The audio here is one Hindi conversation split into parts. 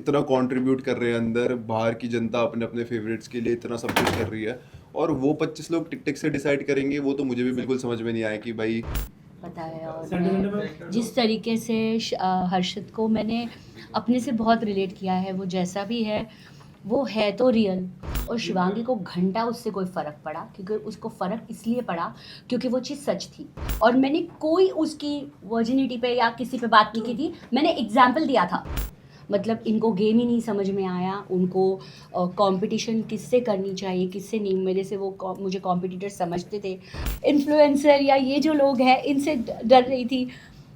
इतना कंट्रीब्यूट कर रहे हैं अंदर, बाहर की जनता अपने अपने फेवरेट्स के लिए इतना सब कुछ कर रही है, और वो 25 लोग टिक टिक से डिसाइड करेंगे, वो तो मुझे भी बिल्कुल समझ में नहीं आया कि भाई पता है। और मैं जिस तरीके से हर्षित को मैंने अपने से बहुत रिलेट किया है, वो जैसा भी है वो है तो रियल। और शिवांगी को घंटा उससे कोई फ़र्क पड़ा, क्योंकि उसको फ़र्क इसलिए पड़ा क्योंकि वो चीज़ सच थी। और मैंने कोई उसकी वर्जिनिटी पे या किसी पे बात नहीं की थी, मैंने एग्जाम्पल दिया था। मतलब इनको गेम ही नहीं समझ में आया, उनको कंपटीशन किससे करनी चाहिए किससे नहीं, मेरे से वो मुझे कॉम्पिटिटर समझते थे। इन्फ्लुएंसर या ये जो लोग हैं इनसे डर रही थी।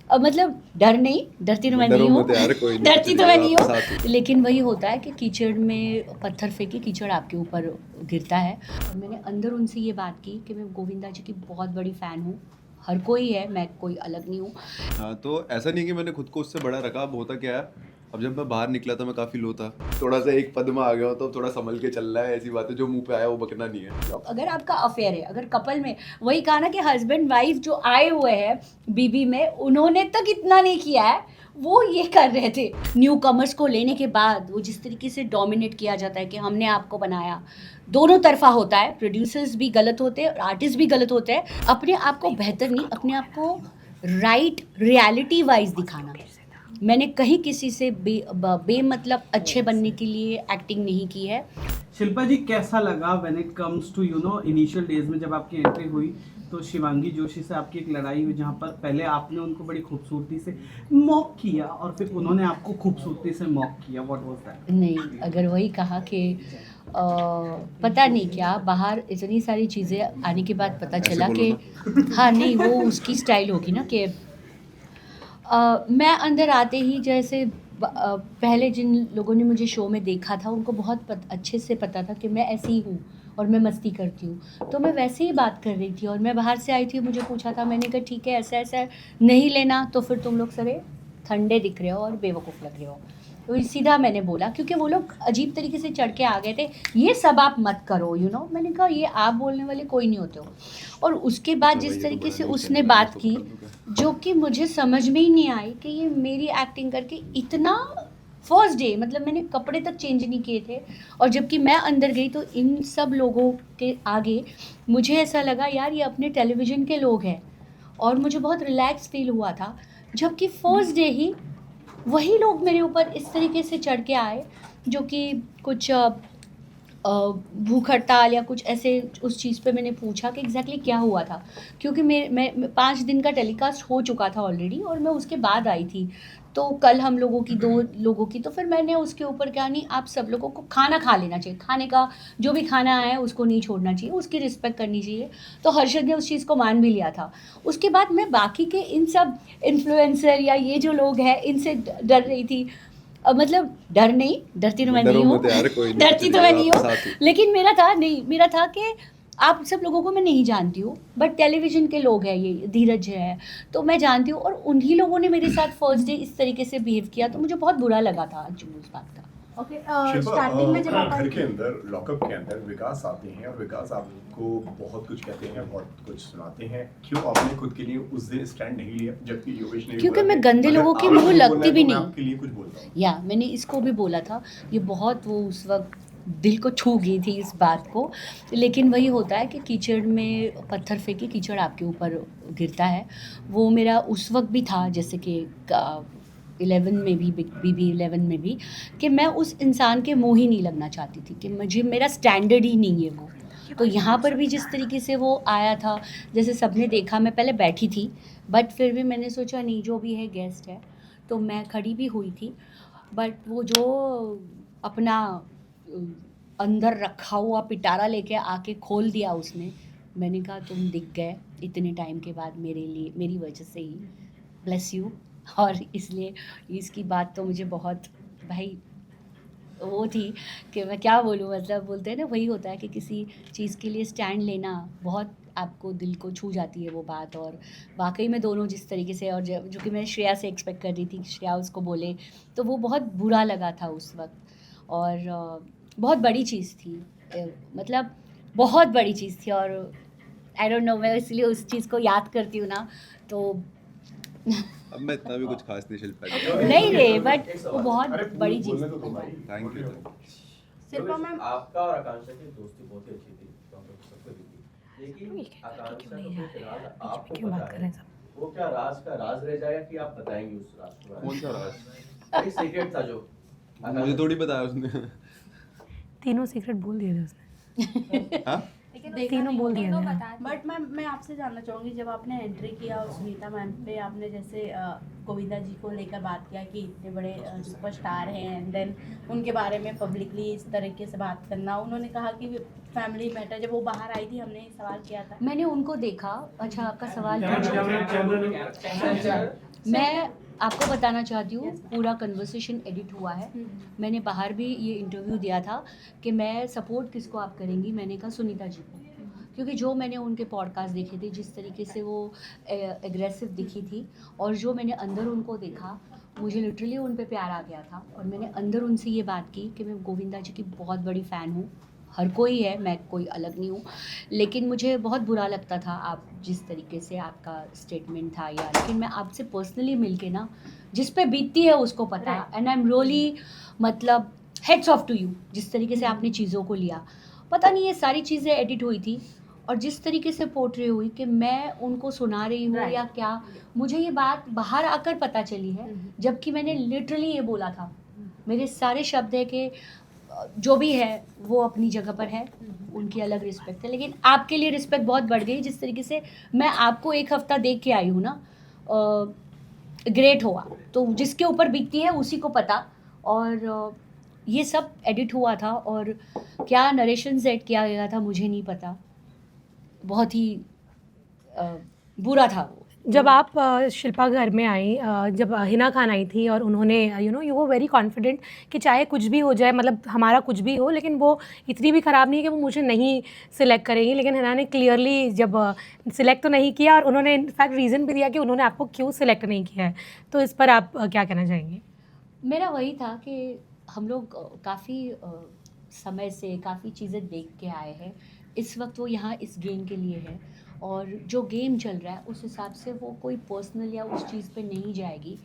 मतलब डर नहीं, डरती तो मैं नहीं डरो हूँ मत यार, कोई नहीं, कुछ डरती तो नहीं मैं होगा, नहीं आपके साथ हूँ। हूँ, लेकिन वही होता है कि कीचड़ में पत्थर फेंके कीचड़ आपके ऊपर गिरता है। और मैंने अंदर उनसे ये बात की कि मैं गोविंदा जी की बहुत बड़ी फ़ैन हूँ, हर कोई है, मैं कोई अलग नहीं हूँ। हाँ, तो ऐसा नहीं कि मैंने खुद को उससे बड़ा रखा। अब होता क्या है, अब जब मैं बाहर निकला था मैं काफ़ी लो था, थोड़ा सा एक पद में आ गया हूँ, तो थोड़ा संभल के चल रहा है। ऐसी बातें जो मुंह पे आया वो बकना नहीं है। तो अगर आपका अफेयर है, अगर कपल में, वही कहा ना कि हस्बैंड वाइफ जो आए हुए हैं बीबी में, उन्होंने तक इतना नहीं किया है, वो ये कर रहे थे। न्यू कमर्स को लेने के बाद वो जिस तरीके से डोमिनेट किया जाता है कि हमने आपको बनाया, दोनों तरफा होता है, प्रोड्यूसर्स भी गलत होते हैं और आर्टिस्ट भी गलत होते हैं। अपने आप को बेहतर नहीं, अपने आप को राइट रियलिटी वाइज दिखाना। मैंने कहीं किसी से बेमतलब अच्छे बनने के लिए एक्टिंग नहीं की है। शिल्पा जी, कैसा लगा when it comes to initial days में जब आपकी एंट्री हुई तो शिवांगी जोशी से आपकी एक लड़ाई हुई, जहाँ पर पहले आपने उनको बड़ी खूबसूरती से मॉक किया और फिर उन्होंने आपको खूबसूरती से मॉक किया, व्हाट वाज दैट? नहीं, अगर वही कहा कि पता नहीं क्या बाहर इतनी सारी चीज़ें आने के बाद पता ऐसे चला बोलो कि ना। हाँ, नहीं वो उसकी स्टाइल होगी ना कि मैं अंदर आते ही जैसे पहले जिन लोगों ने मुझे शो में देखा था उनको बहुत अच्छे से पता था कि मैं ऐसी ही हूँ और मैं मस्ती करती हूँ, तो मैं वैसे ही बात कर रही थी। और मैं बाहर से आई थी, मुझे पूछा था, मैंने कहा ठीक है ऐसा ऐसा नहीं लेना तो फिर तुम लोग सारे ठंडे दिख रहे हो और बेवकूफ़ लग रहे हो। तो सीधा मैंने बोला, क्योंकि वो लोग अजीब तरीके से चढ़ के आ गए थे, ये सब आप मत करो मैंने कहा ये आप बोलने वाले कोई नहीं होते हो। और उसके बाद जिस तरीके से उसने बात की, जो कि मुझे समझ में ही नहीं आई कि ये मेरी एक्टिंग करके इतना फर्स्ट डे, मतलब मैंने कपड़े तक चेंज नहीं किए थे, और जबकि मैं अंदर गई तो इन सब लोगों के आगे मुझे ऐसा लगा यार ये अपने टेलीविज़न के लोग हैं, और मुझे बहुत रिलैक्स फील हुआ था। जबकि फर्स्ट डे ही वही लोग मेरे ऊपर इस तरीके से चढ़ के आए, जो कि कुछ भूख हड़ताल या कुछ ऐसे उस चीज़ पे मैंने पूछा कि एग्जैक्टली क्या हुआ था, क्योंकि मैं 5 दिन का टेलीकास्ट हो चुका था ऑलरेडी और मैं उसके बाद आई थी। तो कल हम लोगों की 2 लोगों की, तो फिर मैंने उसके ऊपर क्या, नहीं आप सब लोगों को खाना खा लेना चाहिए, खाने का जो भी खाना है उसको नहीं छोड़ना चाहिए, उसकी रिस्पेक्ट करनी चाहिए। तो हर्षद ने उस चीज़ को मान भी लिया था। उसके बाद मैं बाकी के इन सब इन्फ्लुएंसर या ये जो लोग हैं इनसे डर रही थी। मतलब डर नहीं, डरती तो मैं डरो नहीं हूँ मत यार, कोई नहीं, कुछ डरती नहीं तो मैं होगा, नहीं आपके हूँ, साथ हूँ। लेकिन मेरा था कि आप सब लोगों को मैं नहीं जानती हूँ, बट टेलीविज़न के लोग हैं, ये धीरज है, तो मैं जानती हूँ। और उन्हीं लोगों ने मेरे साथ फर्स्ट डे इस तरीके से बिहेव किया, तो मुझे बहुत बुरा लगा था आज उस बात का। ओके, शिल्पा, स्टार्टिंग में जब आप घर आई के थी, अंदर लॉकअप के अंदर विकास आते हैं और विकास आपको बहुत कुछ कहते हैं, बहुत कुछ सुनाते हैं। क्यों आपने खुद के लिए उस दिन स्टैंड नहीं लिया, जबकि योगेश ने भी क्योंकि बोला मैं कि गंदे अगर लोगों के आपने मुंह बोला है लगती तो भी मैं नहीं। आपके लिए कुछ बोलता हूँ। या मैंने इसको भी बोला था, ये बहुत वो उस वक्त दिल को छू गई थी इस बात को। लेकिन वही होता है कि कीचड़ में पत्थर फेंके कीचड़ आपके ऊपर गिरता है। वो मेरा उस वक्त भी था, जैसे कि 11 में भी, BB 11 में भी, कि मैं उस इंसान के मुंह ही नहीं लगना चाहती थी, कि मुझे मेरा स्टैंडर्ड ही नहीं है वो। तो यहाँ पर भी जिस तरीके से वो आया था, जैसे सबने देखा, मैं पहले बैठी थी, बट फिर भी मैंने सोचा नहीं, जो भी है गेस्ट है, तो मैं खड़ी भी हुई थी। बट वो जो अपना अंदर रखा हुआ पिटारा लेके आके खोल दिया उसने, मैंने कहा तुम दिख गए इतने टाइम के बाद मेरे लिए, मेरी वजह से ही, ब्लेस यू। और इसलिए इसकी बात तो मुझे बहुत भाई वो थी कि मैं क्या बोलूँ, मतलब बोलते हैं ना, वही होता है कि किसी चीज़ के लिए स्टैंड लेना बहुत आपको दिल को छू जाती है वो बात। और वाकई में दोनों जिस तरीके से, और जो कि मैं श्रेया से एक्सपेक्ट कर रही थी कि श्रेया उसको बोले, तो वो बहुत बुरा लगा था उस वक्त। और बहुत बड़ी चीज़ थी, मतलब बहुत बड़ी चीज़ थी। और आई डोंट नो, मैं इसलिए उस चीज़ को याद करती हूँ ना, तो अब मैं इतना भी कुछ खास नहीं शिल्पा जी। नहीं रे, बट वो बहुत अरे बड़ी चीज़ बोलने तो दो भाई। Thank you. शिल्पा मैम आपका और आकांक्षा की दोस्ती बहुत ही अच्छी थी, तो हम लोग सबको दिखी। लेकिन आकांक्षा को फिर फिलहाल आपको पता है, वो क्या राज का राज रह जाएगा कि आप बताएंगे उस राज को? कौन सा राज? एक सीक्रेट था जो मुझे थोड़ी बताया उसने। तीनों सीक्रेट बोल दिए थे उसने। हाँ? तीनों बोल दिए थे। बट मैम मैं आपसे जानना चाहूँगी, जब आपने एंट्री किया और सुनीता मैम पे आपने जैसे गोविंदा जी को लेकर बात किया कि इतने बड़े सुपरस्टार हैं, एंड देन उनके बारे में पब्लिकली इस तरीके से बात करना, उन्होंने कहा कि फैमिली मैटर, जब वो बाहर आई थी हमने सवाल किया था। मैंने उनको देखा। अच्छा, आपका सवाल कैमरा मैं आपको बताना चाहती हूँ, पूरा कन्वर्सेशन एडिट हुआ है। मैंने बाहर भी ये इंटरव्यू दिया था कि मैं सपोर्ट किसको आप करेंगी, मैंने कहा सुनीता जी को, क्योंकि जो मैंने उनके पॉडकास्ट देखे थे, जिस तरीके से वो एग्रेसिव दिखी थी, और जो मैंने अंदर उनको देखा, मुझे लिटरली उन पे प्यार आ गया था। और मैंने अंदर उनसे ये बात की कि मैं गोविंदा जी की बहुत बड़ी फ़ैन हूँ। हर कोई है, मैं कोई अलग नहीं हूँ, लेकिन मुझे बहुत बुरा लगता था आप जिस तरीके से आपका स्टेटमेंट था या, लेकिन मैं आपसे पर्सनली मिलके ना, जिस पे बीतती है उसको पता है। एंड आई एम रियली, मतलब हेड्स ऑफ टू यू, जिस तरीके से आपने चीज़ों को लिया। पता नहीं ये सारी चीज़ें एडिट हुई थी, और जिस तरीके से पोर्ट्रे हुई कि मैं उनको सुना रही हूँ या क्या, मुझे ये बात बाहर आकर पता चली है, जबकि मैंने लिटरली ये बोला था। मेरे सारे शब्द है कि जो भी है वो अपनी जगह पर है, उनकी अलग रिस्पेक्ट है, लेकिन आपके लिए रिस्पेक्ट बहुत बढ़ गई। जिस तरीके से मैं आपको एक हफ्ता देख के आई हूँ ना, ग्रेट हुआ, तो जिसके ऊपर बीतती है उसी को पता। और ये सब एडिट हुआ था, और क्या नरेशन सेट किया गया था मुझे नहीं पता, बहुत ही बुरा था वो। जब आप शिल्पा घर में आई, जब हिना खान आई थी और उन्होंने यू वो वेरी कॉन्फिडेंट कि चाहे कुछ भी हो जाए, मतलब हमारा कुछ भी हो, लेकिन वो इतनी भी ख़राब नहीं है कि वो मुझे नहीं सिलेक्ट करेंगी। लेकिन हिना ने क्लियरली जब सिलेक्ट तो नहीं किया, और उन्होंने इनफैक्ट रीज़न भी दिया कि उन्होंने आपको क्यों सिलेक्ट नहीं किया है। तो इस पर आप क्या कहना चाहेंगे? मेरा वही था कि हम लोग काफ़ी समय से काफ़ी चीज़ें देख के आए हैं। इस वक्त वो यहाँ इस गेम के लिए है, और जो गेम चल रहा है उस हिसाब से वो कोई पर्सनल या उस चीज़ पे नहीं जाएगी।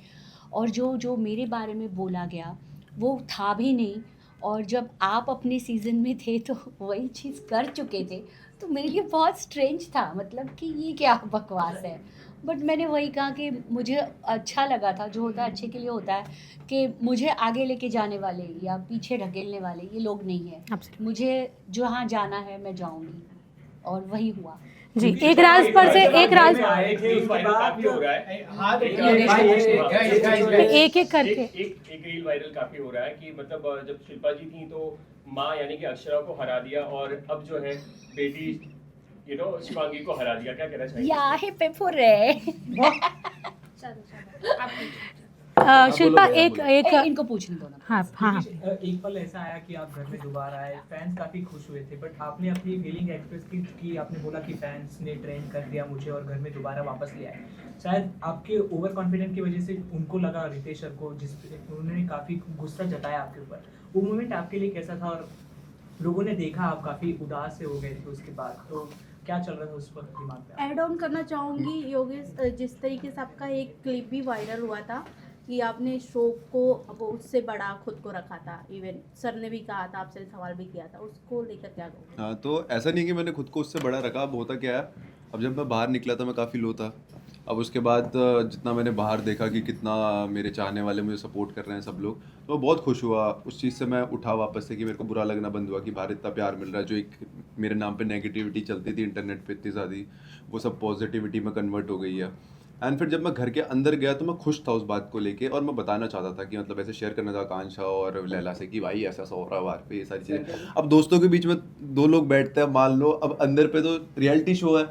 और जो मेरे बारे में बोला गया वो था भी नहीं, और जब आप अपने सीज़न में थे तो वही चीज़ कर चुके थे, तो मेरे लिए बहुत स्ट्रेंज था, मतलब कि ये क्या बकवास है। बट मैंने वही कहा कि मुझे अच्छा लगा था, जो होता है अच्छे के लिए होता है, कि मुझे आगे लेके जाने वाले या पीछे ढकेलने वाले ये लोग नहीं है। Absolutely. मुझे जहाँ जाना है मैं जाऊँगी, और वही हुआ। जी, एक राज पर से एक राज, एक एक करके एक रील वायरल काफी हो रहा है कि मतलब जब शिल्पा जी थी तो माँ यानी कि अक्षरा को हरा दिया, और अब जो है बेटी शिवांगी को हरा दिया। क्या कहना चाहिए? या है पे फुर रे। शिल्पा बोलो, एक बोलो। एक इनको पूछने दो ना। हाँ हाँ एक पल ऐसा आया कि आप घर में दोबारा आए, फैंस काफी खुश हुए थे, बट आपने अपनी फीलिंग एक्सप्रेस की आपने बोला कि फैंस ने ट्रेंड कर दिया मुझे और घर में दोबारा वापस ले आए। शायद आपके ओवर कॉन्फिडेंट की वजह से उनको लगा, रितेश सर को, जिस उन्होंने काफी गुस्सा जताया आपके ऊपर, वो मोमेंट आपके लिए कैसा था? और लोगों ने देखा आप काफी उदास से हो गए थे उसके बाद, तो क्या चल रहा था उस वक्त दिमाग में? ऐड ऑन करना चाहूँगी योगेश, जिस तरीके से आपका एक क्लिप भी वायरल हुआ था कि आपने शो को वो उससे बड़ा खुद को रखा था, इवन सर ने भी कहा था, आपसे सवाल भी किया था, उसको लेकर क्या कहोगे? हाँ, तो ऐसा नहीं है कि मैंने खुद को उससे बड़ा रखा। अब होता क्या है, अब जब मैं बाहर निकला था मैं काफ़ी लो था। अब उसके बाद जितना मैंने बाहर देखा कि कितना मेरे चाहने वाले मुझे सपोर्ट कर रहे हैं सब लोग, तो मैं बहुत खुश हुआ। उस चीज़ से मैं उठा वापस से कि मेरे को बुरा लगना बंद हुआ कि बाहर इतना प्यार मिल रहा है। जो एक मेरे नाम पे नेगेटिविटी चलती थी इंटरनेट पे इतनी ज़्यादा, वो सब पॉजिटिविटी में कन्वर्ट हो गई है। एंड फिर जब मैं घर के अंदर गया तो मैं खुश था उस बात को लेके, और मैं बताना चाहता था कि मतलब ऐसे शेयर करना था आकांक्षा और लैला से कि भाई ऐसा हो रहा है बाहर पे, ये सारी चीज़ें। अब दोस्तों के बीच में दो लोग बैठते हैं, मान लो अब अंदर पे तो रियलिटी शो है,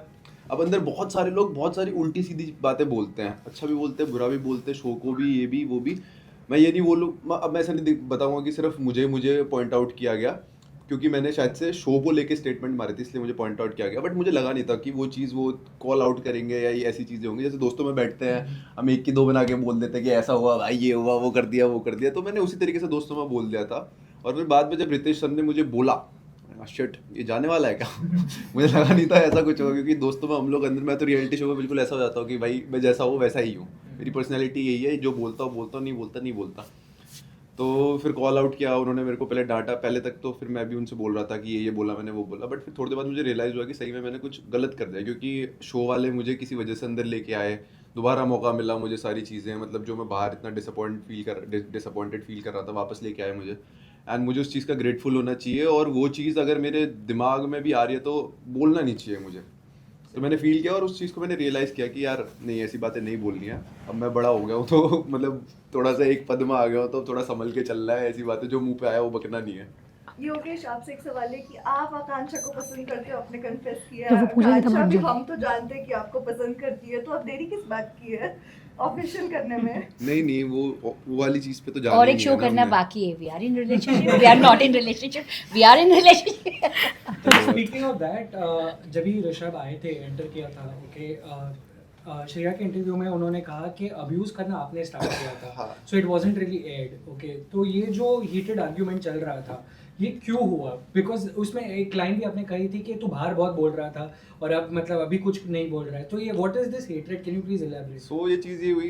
अब अंदर बहुत सारे लोग बहुत सारी उल्टी सीधी बातें बोलते हैं, अच्छा भी बोलते हैं बुरा भी बोलते हैं, शो को भी, ये भी वो भी। मैं ये नहीं बोलूँ, अब मैं ऐसा नहीं बताऊँगा कि सिर्फ मुझे पॉइंट आउट किया गया, क्योंकि मैंने शायद से शो को लेके स्टेटमेंट मारी थी इसलिए मुझे पॉइंट आउट किया गया। बट मुझे लगा नहीं था कि वो चीज़ वो कॉल आउट करेंगे या ये ऐसी चीज़ें होंगी। जैसे दोस्तों में बैठते हैं हम एक की दो बना के बोल देते हैं कि ऐसा हुआ भाई, ये हुआ, वो कर दिया, तो मैंने उसी तरीके से दोस्तों में बोल दिया था। और फिर बाद में जब रितेश सर ने मुझे बोला शिट ये जाने वाला है क्या मुझे लगा नहीं था ऐसा कुछ होगा, क्योंकि दोस्तों में हम लोग अंदर, मैं तो रियलिटी शो में बिल्कुल ऐसा हो जाता हूँ कि भाई मैं जैसा हूँ वैसा ही हूँ। मेरी पर्सनैलिटी यही है, जो बोलता हूँ बोलता हूँ, नहीं बोलता नहीं बोलता। तो फिर कॉल आउट किया उन्होंने मेरे को, पहले डांटा पहले तक, तो फिर मैं भी उनसे बोल रहा था कि ये बोला मैंने, वो बोला, बट फिर थोड़ी देर बाद मुझे रियलाइज़ हुआ कि सही में मैंने कुछ गलत कर दिया, क्योंकि शो वाले मुझे किसी वजह से अंदर लेके आए, दोबारा मौका मिला मुझे, सारी चीज़ें मतलब जो मैं बाहर इतना डिसअपॉइंटेड फील कर रहा था, वापस लेके आए मुझे, एंड मुझे उस चीज़ का ग्रेटफुल होना चाहिए, और वो चीज़ अगर मेरे दिमाग में भी आ रही है तो बोलना नहीं चाहिए मुझे। तो मैंने फील किया और उस चीज़ को मैंने रियलाइज़ किया कि यार नहीं, ऐसी बातें नहीं बोलनी है। अब मैं बड़ा हो गया हूँ तो मतलब थोड़ा सा एक पद में आ गया हूँ, तो थोड़ा संभल के चल रहा है, ऐसी बातें जो मुंह पे आया वो बकना नहीं है। योगेश, आपसे एक सवाल है कि आप आकांक्षा को पसंद करते हो, आपने कन्फेस किया तो वो है। पूछा ही था आकांक्षा भी मुझे। हम तो जानते हैं कि आपको पसंद करती है, तो अब देरी किस बात की है ऑफिशियल करने में? नहीं वो वाली चीज़ पे तो जाना और ही एक नहीं शो है ना करना हमने। बाकी है, we are in relationship, we are not in relationship, we are in relationship. तो स्पीकिंग ऑफ दैट, जब ही ऋषभ आए थे, एंटर किया था, ओके, श्रेया के इंटरव्यू में उन्होंने कहा कि अब्यूज़ करना आपने स्टार्ट किया था, हाँ। So it wasn't really add, okay. तो ये जो हीटेड आर्ग्यूमेंट चल रहा था, ये क्यों हुआ? बिकॉज उसमें एक लाइन भी आपने कही थी कि तू बाहर बहुत बोल रहा था और अब मतलब अभी कुछ नहीं बोल रहा है, तो ये what is this hatred, can you please elaborate? So ये चीज़ ये हुई।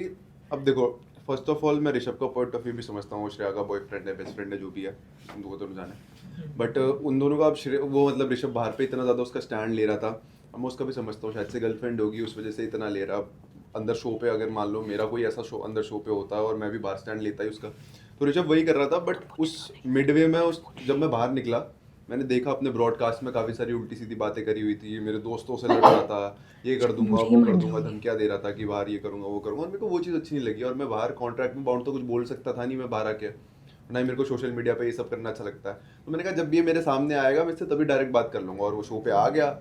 अब देखो, फर्स्ट ऑफ ऑल मैं ऋषभ का पॉइंट ऑफ व्यू भी समझता हूँ, श्रेया का बॉयफ्रेंड है, बेस्ट फ्रेंड है, जो भी है, उन दोनों तो जाने, बट उन दोनों का अब वो मतलब ऋषभ बाहर पे इतना ज़्यादा उसका स्टैंड ले रहा था, अब मैं उसका भी समझता हूँ, शायद से गर्लफ्रेंड होगी उस वजह से इतना ले रहा। अंदर शो पे अगर मान लो मेरा कोई ऐसा शो अंदर शो पे होता है और मैं भी बाहर स्टैंड लेता ही उसका, तो ऋषभ वही कर रहा था। बट उस मिडवे में जब मैं बाहर निकला, मैंने देखा अपने ब्रॉडकास्ट में काफ़ी सारी उल्टी सीधी बातें करी हुई थी, मेरे दोस्तों से लड़ रहा था, ये कर दूंगा वो कर दूंगा, धमकियाँ दे रहा था कि बाहर ये करूंगा वो करूंगा, और मेरे को वो चीज़ अच्छी नहीं लगी। और मैं बाहर कॉन्ट्रैक्ट में बाउंड तो कुछ बोल सकता था नहीं मैं बाहर आके, ना ही मेरे को सोशल मीडिया पे ये सब करना अच्छा लगता है। तो मैंने कहा जब भी ये मेरे सामने आएगा मैं इससे तभी डायरेक्ट बात कर लूँगा, और वो शो पे आ गया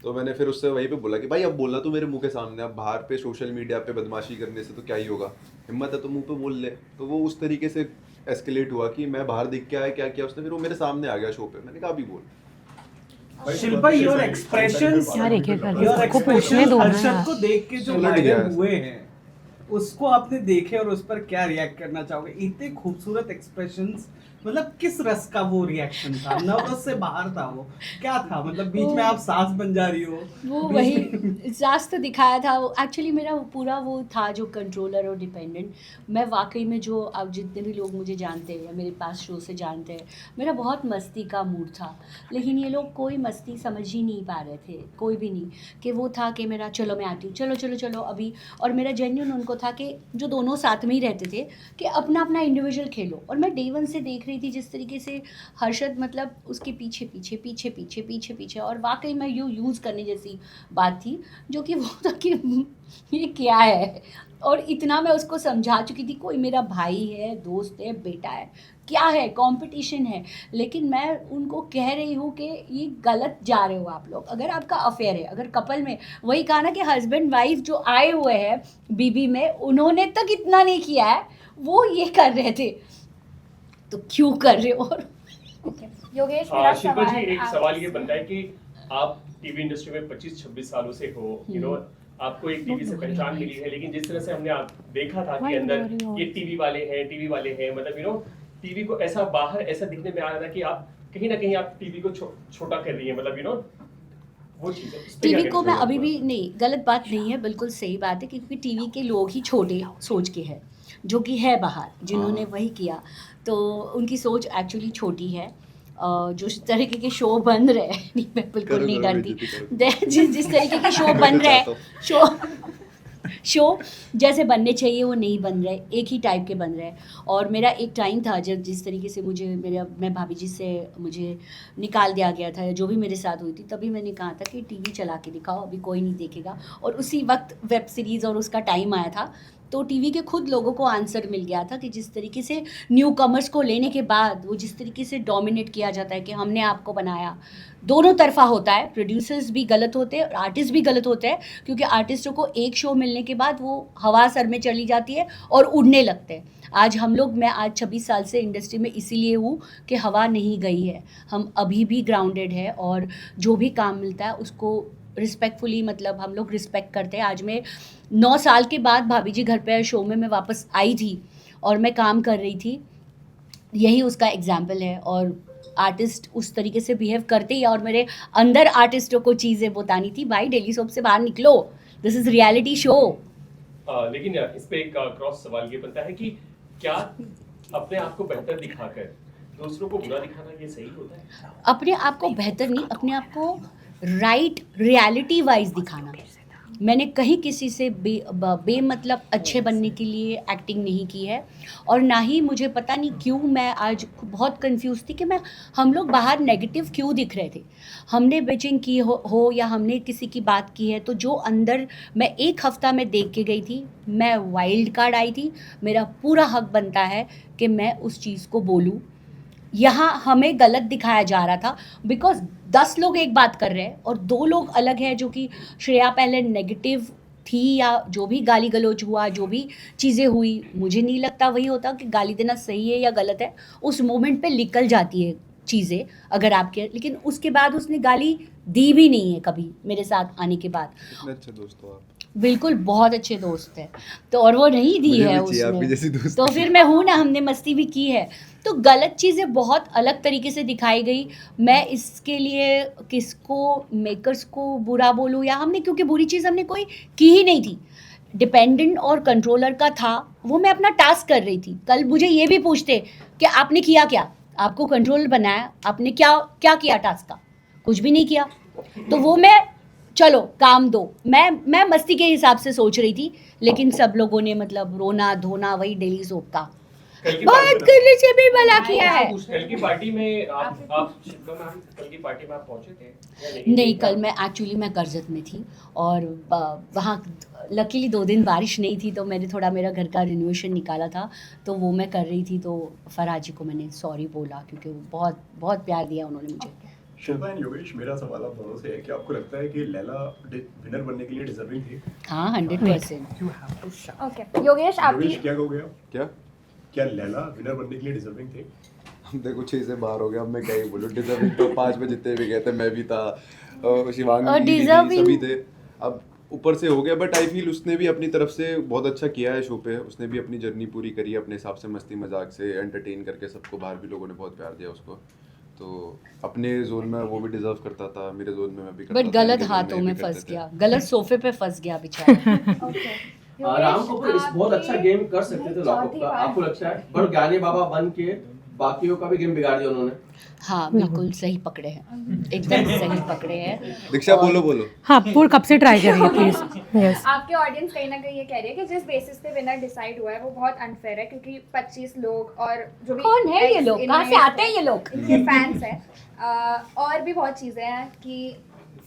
तो मैंने फिर उससे वहीं पे बोला कि भाई अब बोलना तो मेरे मुंह के सामने, अब बाहर पे सोशल मीडिया पे बदमाशी करने से तो क्या ही होगा, हिम्मत है तो मुंह पे बोल ले। तो वो उस तरीके से एस्केलेट हुआ कि मैं बाहर दिख के आया, क्या किया उसने, फिर वो मेरे सामने आ गया शो पे, मैंने कहा अभी बोल। शिल्पा, योर एक्सप्रेशंस, यार एक एक करके योर सबको पूछने दो ना हर्षद यार। को देख के जो उलट गया वायरल है। हुए हैं, उसको आपने देखे और उस पर क्या रिएक्ट करना चाहोगे? इतने खूबसूरत एक्सप्रेशंस, मतलब किस रस का वो रिएक्शन था? नर्वस से बाहर था वो, क्या था? मतलब बीच में आप सास बन जा रही हो, वो बीच वही में- सास तो दिखाया था। वो एक्चुअली मेरा वो पूरा वो था जो कंट्रोलर और डिपेंडेंट। मैं वाकई में जो अब जितने भी लोग मुझे जानते हैं या मेरे पास शो से जानते हैं, मेरा बहुत मस्ती का मूड था, लेकिन ये लोग कोई मस्ती समझ ही नहीं पा रहे थे, कोई भी नहीं। कि वो था कि मेरा चलो मैं आती हूँ, चलो चलो चलो अभी, और मेरा जेन्युइन उनको था कि जो दोनों साथ में ही रहते थे कि अपना अपना इंडिविजुअल खेलो। और मैं डे वन से देख रही थी जिस तरीके से हर्षद मतलब उसके पीछे पीछे पीछे पीछे पीछे पीछे, और वाकई में यूज़ करने जैसी बात थी, जो कि वो था कि ये क्या है। और इतना मैं उसको समझा चुकी थी, कोई मेरा भाई है, दोस्त है, बेटा है, क्या है, कंपटीशन है, लेकिन मैं उनको कह रही हूँ कि ये गलत जा रहे हो आप लोग। अगर आपका अफेयर है, अगर कपल में, वही कहा ना कि हस्बैंड वाइफ जो आए हुए हैं बीबी में, उन्होंने तक इतना नहीं किया है, वो ये कर रहे थे, तो क्यों कर रहे हो? और योगेश, मेरा शिल्पा जी, एक आप- सवाल ये बनता है कि आप टीवी इंडस्ट्री में 25-26 सालों से हो, यू नो, आपको एक टीवी से पहचान मिली है, लेकिन जिस तरह से हमने देखा था कि अंदर ये टीवी वाले हैं, मतलब यू नो टीवी को ऐसा बाहर ऐसा दिखने में आ रहा था कि आप कहीं ना कहीं आप टीवी को छोटा कर रही हैं, मतलब यू नो वो चीज़ है। उस पे क्या टीवी को कहना मैं चाहोगे? अभी भी नहीं, गलत बात नहीं है, बिल्कुल सही बात है, क्योंकि टीवी के लोग ही छोटे सोच के हैं, जो कि है बाहर, जिन्होंने वही किया, तो उनकी सोच एक्चुअली छोटी है। जो इस तरीके के शो बन रहे हैं, नहीं मैं बिल्कुल करो, नहीं करो, डरती। बेइज्जती करो। जिस तरीके के शो बन रहे हैं, शो जैसे बनने चाहिए वो नहीं बन रहे, एक ही टाइप के बन रहे हैं। और मेरा एक टाइम था जब जिस तरीके से मैं भाभी जी से मुझे निकाल दिया गया था, या जो भी मेरे साथ हुई थी, तभी मैंने कहा था कि टीवी चला के दिखाओ, अभी कोई नहीं देखेगा। और उसी वक्त वेब सीरीज़ और उसका टाइम आया था, तो टीवी के खुद लोगों को आंसर मिल गया था कि जिस तरीके से न्यू कमर्स को लेने के बाद वो जिस तरीके से डोमिनेट किया जाता है कि हमने आपको बनाया, दोनों तरफा होता है, प्रोड्यूसर्स भी गलत होते हैं और आर्टिस्ट भी गलत होते हैं, क्योंकि आर्टिस्टों को एक शो मिलने के बाद वो हवा सर में चली जाती है और उड़ने लगते हैं। मैं आज 26 साल से इंडस्ट्री में इसीलिए हूँ कि हवा नहीं गई है, हम अभी भी ग्राउंडेड है, और जो भी काम मिलता है उसको रिस्पेक्टफुली, मतलब हम लोग रिस्पेक्ट करते हैं। आज मैं 9 साल के बाद भाभी जी घर पे शो में मैं वापस आई थी और मैं काम कर रही थी, यही उसका एग्जाम्पल है। और आर्टिस्ट उस तरीके से बिहेव करते ही, और मेरे अंदर आर्टिस्टों को चीज़ें बतानी थी, भाई डेली सोप से बाहर निकलो, दिस इज़ रियलिटी शो। लेकिन इस पे एक क्रॉस सवाल ये बनता है कि क्या अपने आप को बेहतर दिखाकर दूसरों को बुरा दिखाना ये सही होता है? अपने आप को बेहतर नहीं, अपने आप को राइट रियलिटी वाइज दिखाना। मैंने कहीं किसी से बेमतलब अच्छे बनने के लिए एक्टिंग नहीं की है, और ना ही मुझे पता नहीं क्यों मैं आज बहुत कंफ्यूज थी कि हम लोग बाहर नेगेटिव क्यों दिख रहे थे। हमने बेचिंग की हो या हमने किसी की बात की है, तो जो अंदर मैं एक हफ्ता में देख के गई थी, मैं वाइल्ड कार्ड आई थी, मेरा पूरा हक बनता है कि मैं उस चीज़ को बोलूँ। यहाँ हमें गलत दिखाया जा रहा था बिकॉज 10 लोग एक बात कर रहे हैं और 2 लोग अलग हैं, जो कि श्रेया पहले नेगेटिव थी या जो भी गाली गलौज हुआ, जो भी चीज़ें हुई, मुझे नहीं लगता वही होता कि गाली देना सही है या गलत है। उस मोमेंट पे निकल जाती है चीज़ें अगर आपके, लेकिन उसके बाद उसने गाली दी भी नहीं है कभी मेरे साथ आने के बाद। इतने अच्छे दोस्त हो आप। बिल्कुल बहुत अच्छे दोस्त हैं, तो और वो नहीं दी मुझे है भी चाहिए आपकी जैसी उसने, दोस्ती। तो फिर मैं हूँ ना, हमने मस्ती भी की है। तो गलत चीज़ें बहुत अलग तरीके से दिखाई गई। मैं इसके लिए किसको, मेकर्स को बुरा बोलूँ या हमने, क्योंकि बुरी चीज़ हमने कोई की ही नहीं थी। डिपेंडेंट और कंट्रोलर का था, वो मैं अपना टास्क कर रही थी। कल मुझे ये भी पूछते कि आपने किया क्या, आपको कंट्रोल बनाया, आपने क्या क्या किया टास्क का, कुछ भी नहीं किया। तो वो मैं, चलो काम दो, मैं मस्ती के हिसाब से सोच रही थी, लेकिन सब लोगों ने मतलब रोना धोना वही डेली सोप का बात करने से भी भला किया है। कल की पार्टी में आप शिल्पा मैम, कल की पार्टी में आप पहुंचे थे या नहीं, कल मैं एक्चुअली मैं कर्जत में थी और वहाँ लकीली 2 दिन बारिश नहीं थी, तो मैंने थोड़ा मेरा घर का रिनोवेशन निकाला था, तो वो मैं कर रही थी। तो फराज जी को मैंने सॉरी बोला क्योंकि वो बहुत बहुत प्यार दिया उन्होंने मुझे। शिल्पा एंड योगेश, मेरा सवाल आप दोनों से है कि आपको लगता है कि लैला विनर बनने के लिए डिजर्विंग थी? हाँ, 100%। ओके योगेश, आपकी योगेश क्या कहोगे आप? क्या क्या लैला विनर बनने के लिए डिजर्विंग थे? हम देखो 6 से बाहर हो गया, अब मैं क्या ही बोलूँ। डिजर्विंग तो 5 में जितने भी गए थे, मैं भी था, शिवांगी भी थी, सभी थे। अब ऊपर से हो गया, बट आई फील उसने भी अपनी तरफ से बहुत अच्छा किया है शो पे। उसने भी अपनी जर्नी पूरी करी अपने हिसाब से, मस्ती मजाक से एंटरटेन करके सबको। बाहर भी लोगों ने बहुत प्यार दिया उसको, तो अपने जोन में वो भी डिजर्व करता था, मेरे जोन में मैं भी करता था। बट गलत हाथों में फंस गया, गलत सोफे पे फंस गया बेचारा। राम कपूर इस बहुत अच्छा गेम कर सकते थे लॉकअप का, आपको लगता है? पर ज्ञानी बाबा बन के बाकियों का भी गेम बिगाड़ दिया उन्होंने। हाँ, बिल्कुल सही पकड़े हैं, एकदम सही पकड़े हैं। दीक्षा बोलो। हाँ, पूर्ण कब से ट्राई कर रही है प्लीज। यस, आपके ऑडियंस कहीं ना कहीं ये कह रही है कि जिस बेसिस पे विनर डिसाइड हुआ है वो बहुत अनफेयर है, क्योंकि 25 लोग और जो भी कौन है ये लोग, कहाँ से आते हैं ये लोग? इनके फैंस हैं, और भी बहुत चीज़ें हैं कि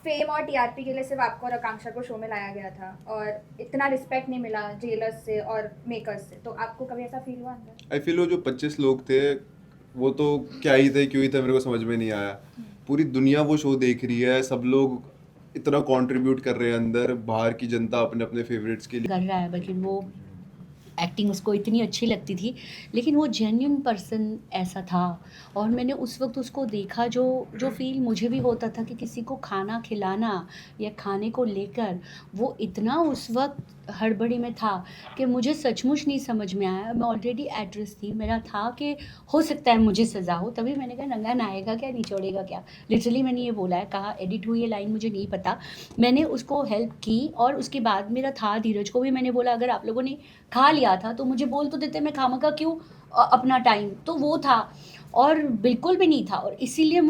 फेम और टीआरपी के लिए सिर्फ आपको और आकांक्षा को शो में लाया गया था और इतना रिस्पेक्ट नहीं मिला जेलर्स से और मेकर्स से। तो आपको कभी ऐसा फील हुआ अंदर? आई फील वो जो 25 लोग थे वो तो क्या ही थे, क्यों ही थे, मेरे को समझ में नहीं आया। पूरी दुनिया वो शो देख रही है, सब लोग इतना कंट्रीब्यूट कर रहे हैं अंदर, बाहर की जनता अपने अपने फेवरेट्स के लिए कर रहा है, लेकिन वो एक्टिंग उसको इतनी अच्छी लगती थी, लेकिन वो जेन्युइन पर्सन ऐसा था। और मैंने उस वक्त उसको देखा, जो फील मुझे भी होता था कि किसी को खाना खिलाना या खाने को लेकर वो इतना उस वक्त हड़बड़ी में था कि मुझे सचमुच नहीं समझ में आया। मैं ऑलरेडी एक्ट्रेस थी, मेरा था कि हो सकता है मुझे सज़ा हो, तभी मैंने कहा नंगा नहाएगा क्या, निचोड़ेगा क्या, लिटरली मैंने ये बोला है। कहा एडिट हुई ये लाइन मुझे नहीं पता, मैंने उसको हेल्प की। और उसके बाद मेरा था, धीरज को भी मैंने बोला अगर आप लोगों ने खा लिया था तो मुझे बोल तो देते, मैं खामखा क्यों अपना टाइम, तो वो था। और बिल्कुल भी नहीं था, और इसीलिए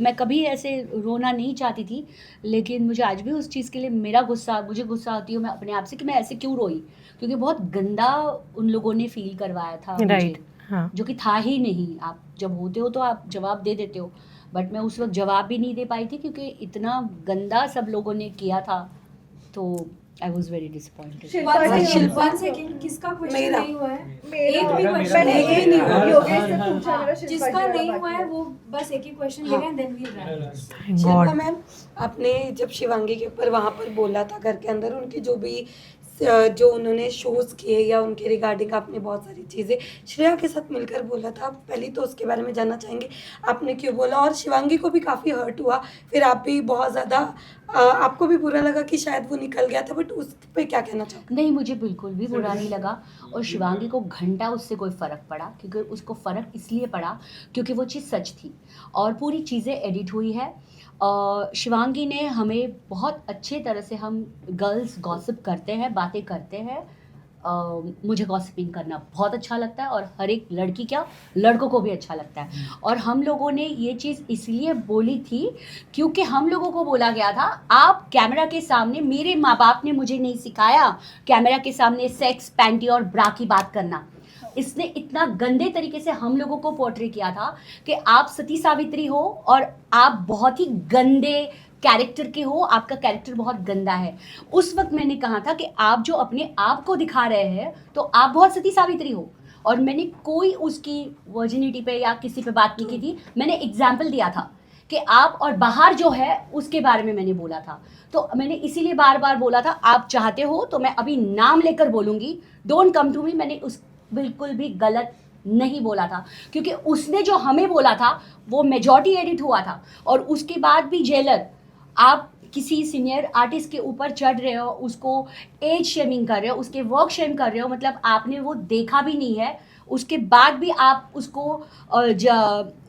मैं कभी ऐसे रोना नहीं चाहती थी, लेकिन मुझे आज भी उस चीज़ के लिए मुझे गुस्सा आती है मैं अपने आप से कि मैं ऐसे क्यों रोई, क्योंकि बहुत गंदा उन लोगों ने फील करवाया था मुझे, हाँ। जो कि था ही नहीं। आप जब होते हो तो आप जवाब दे देते हो, बट मैं उस वक्त जवाब भी नहीं दे पाई थी क्योंकि इतना गंदा सब लोगों ने किया था। तो I was very disappointed. Shilpa से किसका क्वेश्चन मेरा। नहीं हुआ है? मेरा एक भी मैंने क्वेश्चन एक नहीं हुआ, योगेश से पूछा, मेरा शिल्पा जिसका जी वाला नहीं बाकी हुआ है वो बस एक ही क्वेश्चन लेगा and then we wrap. Shilpa ma'am, आपने जब शिवांगी के ऊपर वहाँ पर बोला था घर के अंदर, उनकी जो उन्होंने शोज किए या उनके रिगार्डिंग आपने बहुत सारी चीज़ें श्रेया के साथ मिलकर बोला था, पहले तो उसके बारे में जानना चाहेंगे आपने क्यों बोला, और शिवांगी को भी काफ़ी हर्ट हुआ, फिर आप भी बहुत ज़्यादा आपको भी बुरा लगा कि शायद वो निकल गया था, बट उस पे क्या कहना चाहोगे? नहीं, मुझे बिल्कुल भी बुरा नहीं लगा और शिवांगी को घंटा उससे कोई फ़र्क पड़ा, क्योंकि उसको फ़र्क इसलिए पड़ा क्योंकि वो चीज़ सच थी और पूरी चीज़ें एडिट हुई है। शिवांगी ने हमें बहुत अच्छे तरह से, हम गर्ल्स गॉसिप करते हैं, बातें करते हैं। मुझे गॉसिपिंग करना बहुत अच्छा लगता है और हर एक लड़की क्या, लड़कों को भी अच्छा लगता है। और हम लोगों ने ये चीज़ इसलिए बोली थी क्योंकि हम लोगों को बोला गया था, आप कैमरा के सामने, मेरे माँ बाप ने मुझे नहीं सिखाया कैमरा के सामने सेक्स, पैंटी और ब्रा की बात करना। इसने इतना गंदे तरीके से हम लोगों को पोर्ट्रे किया था कि आप सती सावित्री हो और आप बहुत ही गंदे कैरेक्टर के हो, आपका कैरेक्टर बहुत गंदा है। उस वक्त मैंने कहा था कि आप जो अपने आप को दिखा रहे हैं तो आप बहुत सती सावित्री हो, और मैंने कोई उसकी वर्जिनिटी पे या किसी पे बात नहीं की थी। मैंने एग्जाम्पल दिया था कि आप और बाहर जो है उसके बारे में मैंने बोला था। तो मैंने इसीलिए बार बार बोला था, आप चाहते हो तो मैं अभी नाम लेकर बोलूँगी, डोंट कम टू मी। मैंने उस बिल्कुल भी गलत नहीं बोला था, क्योंकि उसने जो हमें बोला था वो मेजॉरिटी एडिट हुआ था। और उसके बाद भी जेलर, आप किसी सीनियर आर्टिस्ट के ऊपर चढ़ रहे हो, उसको एज शेमिंग कर रहे हो, उसके वर्क शेम कर रहे हो, मतलब आपने वो देखा भी नहीं है, उसके बाद भी आप उसको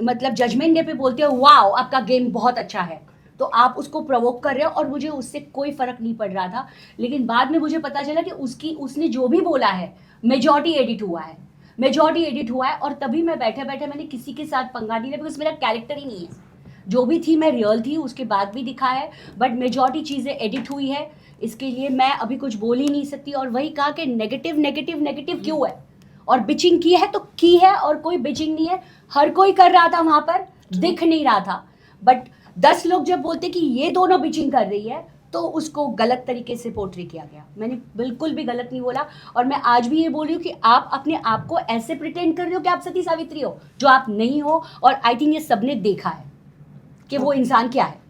मतलब जजमेंट डे पे बोलते हो वाओ आपका गेम बहुत अच्छा है, तो आप उसको प्रवोक कर रहे हो। और मुझे उससे कोई फ़र्क नहीं पड़ रहा था, लेकिन बाद में मुझे पता चला कि उसने जो भी बोला है मेजॉरिटी एडिट हुआ है, मेजॉरिटी एडिट हुआ है। और तभी मैं बैठे बैठे मैंने किसी के साथ पंगा नहीं लिया, बिकॉज मेरा कैरेक्टर ही नहीं है। जो भी थी मैं रियल थी, उसके बाद भी दिखा है, बट मेजॉरिटी चीज़ें एडिट हुई है। इसके लिए मैं अभी कुछ बोल ही नहीं सकती। और वही कहा कि नेगेटिव नेगेटिव नेगेटिव क्यों है, और बिचिंग की है तो की है, और कोई बिचिंग नहीं है। हर कोई कर रहा था वहाँ पर, दिख नहीं रहा था, बट 10 लोग जब बोलते कि ये दोनों बिचिंग कर रही है तो उसको गलत तरीके से पोर्ट्रे किया गया। मैंने बिल्कुल भी गलत नहीं बोला, और मैं आज भी ये बोल रही हूँ कि आप अपने आप को ऐसे प्रिटेंड कर रहे हो कि आप सती सावित्री हो, जो आप नहीं हो। और आई थिंक ये सबने देखा है कि वो इंसान क्या है।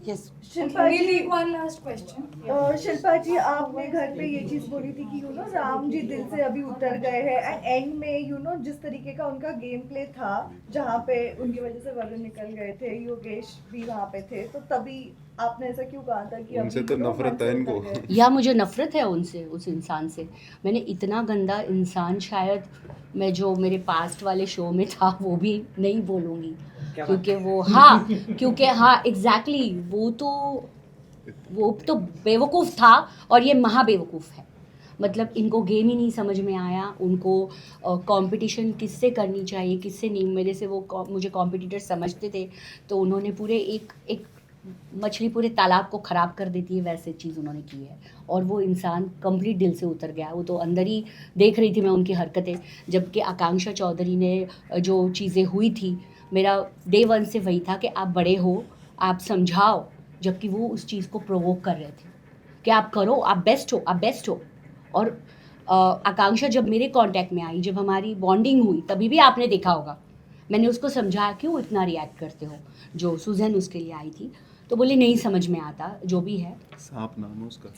यस, शिल्पा जी, one last question. शिल्पा जी, आपने घर पे ये चीज़ बोली थी कि राम जी दिल से अभी उतर गए हैं, एंड एंड में जिस तरीके का उनका गेम प्ले था, जहाँ पे उनकी वजह से वरुण निकल गए थे, योगेश भी वहाँ पे थे, तो तभी आपने ऐसा क्यों कहा था कि उनसे तो नफरत है इनको। या मुझे नफरत है उनसे, उस इंसान से। मैंने इतना गंदा इंसान शायद मैं जो मेरे पास्ट वाले शो में था वो भी नहीं बोलूँगी, क्योंकि हाँ एग्जैक्टली, वो तो बेवकूफ़ था और ये महा बेवकूफ़ है। मतलब इनको गेम ही नहीं समझ में आया, उनको कंपटीशन किससे करनी चाहिए किससे नहीं। मेरे से वो मुझे कॉम्पिटिटर समझते थे, तो उन्होंने पूरे एक मछली पूरे तालाब को ख़राब कर देती है, वैसे चीज़ उन्होंने की है। और वो इंसान कंप्लीट दिल से उतर गया। वो तो अंदर ही देख रही थी मैं उनकी हरकतें, जबकि आकांक्षा चौधरी ने जो चीज़ें हुई थी, मेरा डे 1 से वही था कि आप बड़े हो, आप समझाओ, जबकि वो उस चीज़ को प्रोवोक कर रहे थे कि आप करो, आप बेस्ट हो। और आकांक्षा जब मेरे कांटेक्ट में आई, जब हमारी बॉन्डिंग हुई, तभी भी आपने देखा होगा मैंने उसको समझाया क्यों इतना रिएक्ट करते हो। जो सुजैन उसके लिए आई थी तो बोले नहीं समझ में आता, जो भी है सांप नाम है उसका,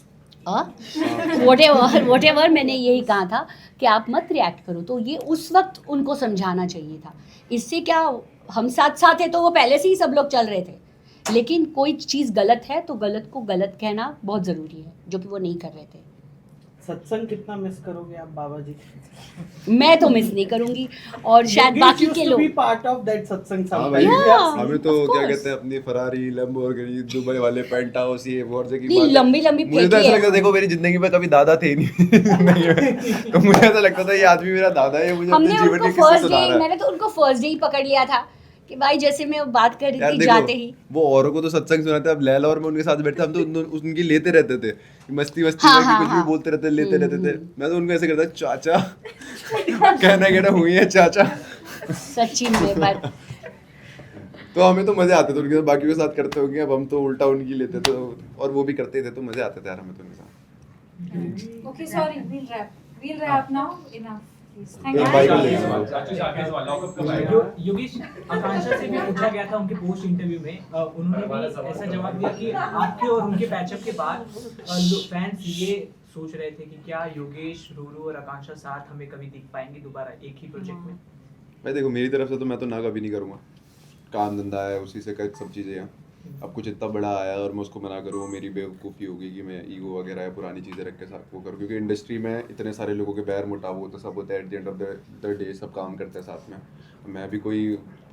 whatever मैंने यही कहा था कि आप मत रिएक्ट करो। तो ये उस वक्त उनको समझाना चाहिए था। इससे क्या, हम साथ साथ है तो वो पहले से ही सब लोग चल रहे थे, लेकिन कोई चीज़ गलत है तो गलत को गलत कहना बहुत ज़रूरी है, जो कि वो नहीं कर रहे थे। सत्संग कितना मिस करोगे आप बाबा जी? मैं तो मिस नहीं करूंगी, और शायद बाकी के लोग पार्ट ऑफ दैट सत्संग। हाँ भाई, Yeah, हमें तो of क्या course. कहते हैं, अपनी फरारी, लैम्बोर्गिनी, दुबई वाले पेंट हाउस, ये वो की नहीं, बात है। लंबी मुझे तो ऐसा लगता है, देखो मेरी जिंदगी में कभी दादा थे नहीं नहीं, तो मुझे ऐसा लगता था ये आदमी मेरा दादा है, मुझे अपने हमने जीवन उनको के किस्से फर्स्ट सुना डे, रहा है। मैंने तो उनको फर्स्ट डे ही पकड़ लिया था कि भाई जैसे मैं बात कर रही यार थी देखो, जाते ही। वो औरों को तो सत्संग सुनाते, अब लैला और मैं उनके साथ बैठते, हम तो उनकी लेते रहते थे, मस्ती हाँ, में हाँ, कुछ भी हाँ। बोलते रहते, लेते रहते थे। मैं तो उनको ऐसे करता, चाचा कहना हुई है चाचा। सच्ची में बात। तो हमें तो मजे आते थे उनके साथ, बाकी के साथ करते होंगे, अब हम तो उल्टा उनकी लेते थे और वो भी करते थे, तो मजे आते थे यार हमें तो उनके साथ। Okay, sorry, we'll wrap now. Enough, please. Thank एक you. बाइबल ले लो। योगेश, आकांक्षा से भी पूछा गया था उनके पोस्ट इंटरव्यू में, उन्होंने भी ऐसा जवाब दिया कि आपके और उनके पैचअप के बाद फैंस ये सोच रहे थे कि क्या योगेश, रूरू और आकांक्षा साथ हमें कभी दिख पाएंगे दोबारा एक ही प्रोजेक्ट में। भाई देखो, मेरी तरफ से तो मैं तो ना कभी नहीं करूँगा, काम धंधा है, उसी से कर सब चीज़ें हैं। अब कुछ इतना बड़ा आया और मैं उसको मना करूँ, वो मेरी बेवकूफ़ी होगी कि मैं ईगो वगैरह या पुरानी चीज़ें रख के साथ वो करूँ, क्योंकि इंडस्ट्री में इतने सारे लोगों के बैर मुटाव होते सब होता है, at the end of the day सब काम करते हैं साथ में। मैं भी कोई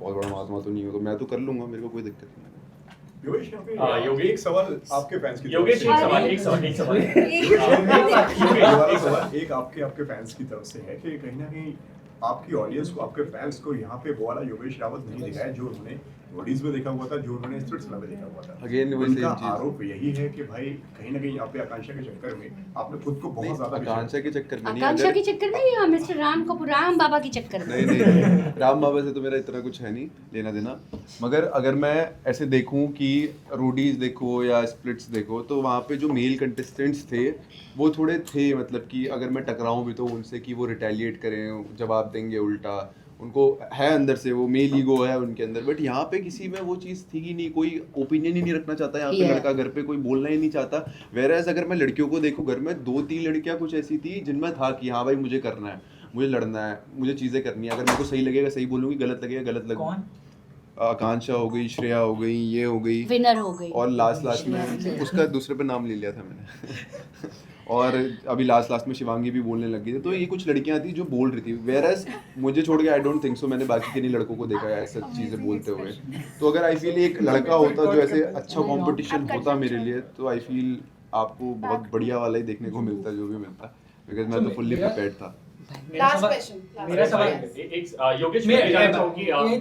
बहुत बड़ा महात्मा तो नहीं हूँ, तो मैं तो कर लूँगा, मेरे को कोई दिक्कत नहीं है। योगेश योगेश एक सवाल आपके फैंस की योगेश तरफ से एक सवाल ये सवाल एक आपके फैंस की तरफ से है कि कहीं ना कहीं आपकी ऑडियंस को, आपके फैंस को यहाँ पे वो वाला योगेश रावत नहीं दिखा है जो उन्होंने बॉडीज में देखा हुआ था, जो उन्होंने स्प्लिट्सविला में देखा हुआ था। Again, वही उनका same चीज़। आरोप यही है कि भाई कहीं ना कहीं आप आकांक्षा के चक्कर में आपने खुद को बहुत ज्यादा आकांक्षा के चक्कर में नहीं, आकांक्षा अगर के चक्कर में या मिस्टर राम कपूर, राम बाबा के चक्कर में? नहीं राम बाबा से तो मेरा इतना कुछ है नहीं लेना देना, मगर अगर मैं ऐसे देखूं कि रोडीज देखो या स्प्लिट्स देखो तो वहाँ पे जो मेल कंटेस्टेंट्स थे वो थोड़े थे, मतलब कि अगर मैं टकराऊं भी तो उनसे कि वो रिटेलिएट करें, जवाब देंगे उल्टा, उनको है अंदर से वो मेल ईगो है उनके अंदर। बट यहाँ पे किसी में वो चीज़ थी ही नहीं, कोई ओपिनियन ही नहीं रखना चाहता यहाँ पे लड़का, घर पे कोई बोलना ही नहीं चाहता। वेरएज़ अगर मैं लड़कियों को देखूँ, घर में 2-3 लड़कियाँ कुछ ऐसी थी जिनमें था कि हाँ भाई मुझे करना है, मुझे लड़ना है, मुझे चीज़ें करनी है, अगर मेरे को सही लगेगा सही बोलूँगी, गलत लगेगा गलत लगेगा। आकांक्षा हो गई, श्रेया हो गई, ये हो गई, विनर हो गई, और लास्ट में उसका दूसरे पे नाम ले लिया था मैंने और अभी लास्ट में शिवांगी भी बोलने लग गई थी। तो ये कुछ लड़कियां थी जो बोल रही थी, वेरएज़ मुझे छोड़ के आई डोंट थिंक सो मैंने बाकी किन्हीं लड़कों को देखा है ऐसा चीज़ें बोलते हुए। तो अगर आई फील एक लड़का होता जो ऐसे अच्छा कंपटीशन होता मेरे लिए, तो आई फील आपको बहुत बढ़िया वाला ही देखने को मिलता जो भी मिलता, बिकॉज मैं तो फुल्ली प्रिपेयर्ड था। मेरा सवाल योगेश मैं जानता हूँ कि आज एक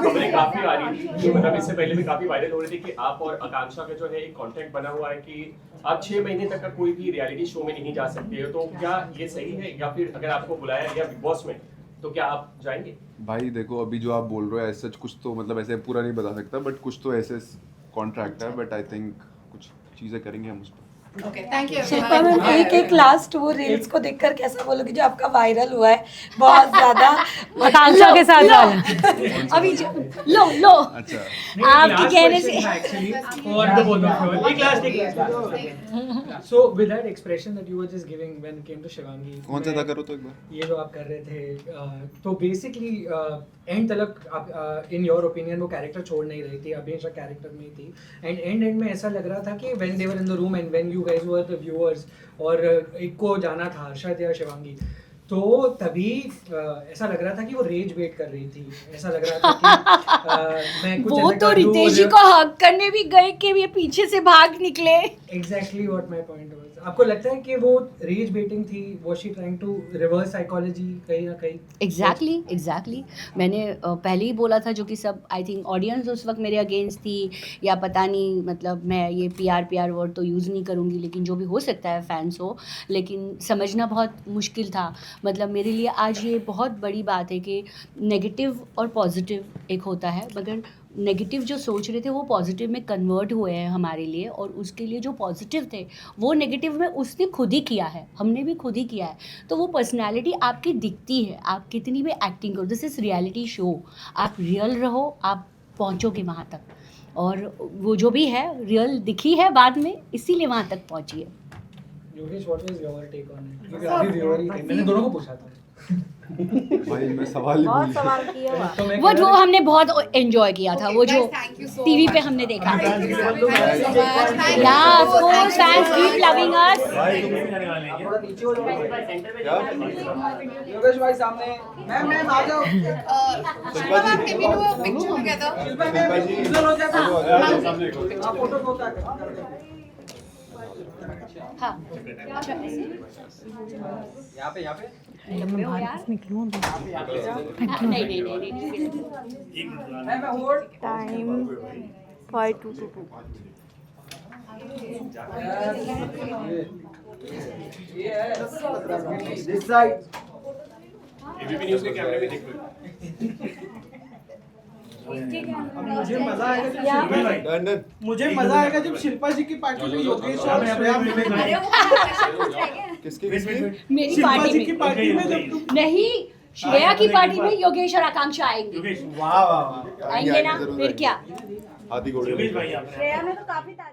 खबरें काफी आ रही थी कि मतलब इससे पहले भी काफी वायरल हो रही थी कि आप और आकांक्षा का जो है एक कॉन्ट्रैक्ट बना हुआ है कि आप 6 महीने तक का कोई भी रियलिटी शो में नहीं जा सकते हो, तो क्या ये सही है? या फिर अगर आपको बुलाया गया बिग बॉस में तो क्या आप जाएंगे? भाई देखो अभी जो आप बोल रहे हो ऐसा कुछ तो मतलब ऐसे पूरा नहीं बता सकता, बट कुछ तो ऐसे कॉन्ट्रैक्ट है, बट आई थिंक कुछ चीज़ें करेंगे हम उस पर। शिल्पा मैम एक लास्ट वो रील्स को देखकर कैसा बोलोगे जो आपका वायरल हुआ है बहुत ज्यादा आकांक्षा के साथ वाला? अभी लो अच्छा आपके कहने से So with that expression that you were just giving when it came to Shivangi, कौन सा था करो तो एक बार। ये जो आप कर रहे थे, तो बेसिकली एंड तक आप इन योर ओपिनियन वो कैरेक्टर छोड़ नहीं रही थी, हमेशा कैरेक्टर में ही थी, एंड एंड में ऐसा लग रहा था कि when they were in the room and when you guys were the viewers और एक को जाना था हर्षद या शिवांगी, तो तभी ऐसा लग रहा था कि वो रेज वेट कर रही थी, ऐसा लग रहा था कि मैं कुछ वो ऐसा तो कर दूं रितेश जी और- को हक करने भी गए कि ये पीछे से भाग निकले। Exactly what my point was. आपको लगता है कि वो रेज बेटिंग थी? Was she trying to reverse psychology कहीं ना कहीं? एग्जैक्टली मैंने पहले ही बोला था, जो कि सब आई थिंक ऑडियंस उस वक्त मेरे अगेंस्ट थी, या पता नहीं, मतलब मैं ये पीआर वर्ड तो यूज़ नहीं करूँगी, लेकिन जो भी हो सकता है फैंस हो, लेकिन समझना बहुत मुश्किल था। मतलब मेरे लिए आज ये बहुत बड़ी बात है कि नेगेटिव और पॉजिटिव एक होता है, मगर नेगेटिव जो सोच रहे थे वो पॉजिटिव में कन्वर्ट हुए हैं हमारे लिए, और उसके लिए जो पॉजिटिव थे वो नेगेटिव में उसने खुद ही किया है, हमने भी खुद ही किया है। तो वो पर्सनालिटी आपकी दिखती है, आप कितनी भी एक्टिंग करो, दिस इज़ रियलिटी शो, आप रियल रहो, आप पहुँचोगे वहाँ तक, और वो जो भी है रियल दिखी है बाद में, इसीलिए वहाँ तक पहुँची है। Yogesh, what was your take on it? क्योंकि अभी व्यूअर ही थे, मैंने दोनों को पूछा था। भाई मैं सवाल ही भूल गया। तो मैं वो हमने बहुत एंजॉय किया था, वो जो टीवी पे हमने देखा। या of course fans keep loving अस। योगेश भाई सामने मैम आ जाओ। फोटो हाँ यहाँ पे मैं बाहर कैसे निकलूं अभी? नहीं मैं होल्ड टाइम 5:22 ये है दिस साइड। एबीपी न्यूज़ के कैमरे में देखो। मुझे मजा आएगा जब शिल्पा जी की पार्टी में योगेश और श्रेया मिलेंगे। किसकी मेरी शिल्पा जी पार्टी की में पार्टी में जब तुम नहीं, श्रेया की पार्टी में योगेश और आकांक्षा आएंगे। वाह वाह वाह आएंगे ना, फिर क्या? हाथी घोड़े श्रेया ने तो काफी